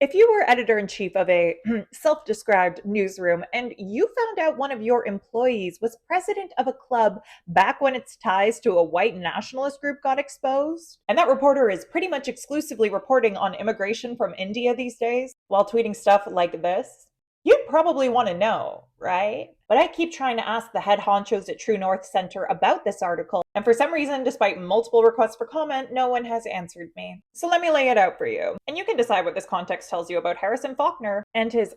If you were editor-in-chief of a self-described newsroom and you found out one of your employees was president of a club back when its ties to a white nationalist group got exposed, and that reporter is pretty much exclusively reporting on immigration from India these days while tweeting stuff like this, you'd probably want to know, right? But I keep trying to ask the head honchos at True North Center about this article, and for some reason, despite multiple requests for comment, no one has answered me. So let me lay it out for you, and you can decide what this context tells you about Harrison Faulkner and his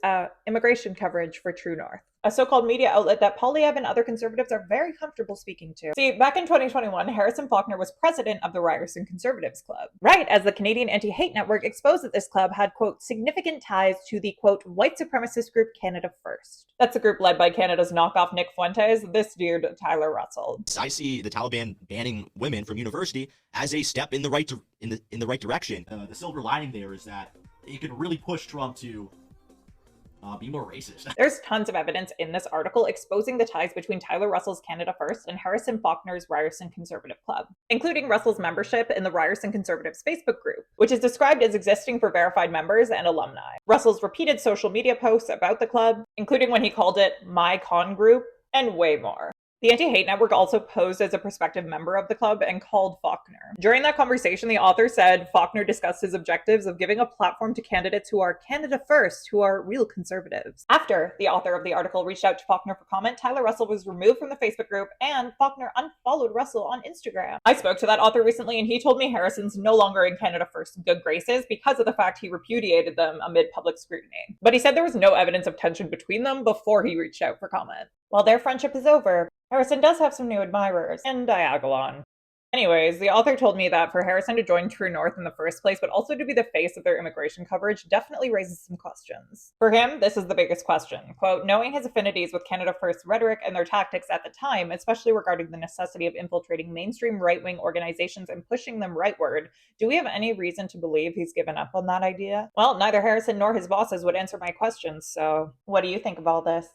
immigration coverage for True North, a so-called media outlet that Poilievre and other conservatives are very comfortable speaking to. See, back in 2021, Harrison Faulkner was president of the Ryerson Conservatives Club, right as the Canadian Anti-Hate Network exposed that this club had, quote, significant ties to the, quote, white supremacist group Canada First. That's a group led by Canada's knockoff Nick Fuentes, this dude, Tyler Russell. I see the Taliban banning women from university as a step in the right in the right direction. The silver lining there is that it could really push Trump to be more racist. There's tons of evidence in this article exposing the ties between Tyler Russell's Canada First and Harrison Faulkner's Ryerson Conservative Club, including Russell's membership in the Ryerson Conservatives Facebook group, which is described as existing for verified members and alumni. Russell's repeated social media posts about the club, including when he called it My Con Group, and way more. The Anti-Hate Network also posed as a prospective member of the club and called Faulkner. During that conversation, the author said Faulkner discussed his objectives of giving a platform to candidates who are Canada First, who are real conservatives. After the author of the article reached out to Faulkner for comment, Tyler Russell was removed from the Facebook group and Faulkner unfollowed Russell on Instagram. I spoke to that author recently and he told me Harrison's no longer in Canada First's good graces because of the fact he repudiated them amid public scrutiny. But he said there was no evidence of tension between them before he reached out for comment. While their friendship is over, Harrison does have some new admirers, and Diagolon. Anyways, the author told me that for Harrison to join True North in the first place, but also to be the face of their immigration coverage, definitely raises some questions. For him, this is the biggest question. Quote, knowing his affinities with Canada First rhetoric and their tactics at the time, especially regarding the necessity of infiltrating mainstream right-wing organizations and pushing them rightward, do we have any reason to believe he's given up on that idea? Well, neither Harrison nor his bosses would answer my questions, so what do you think of all this?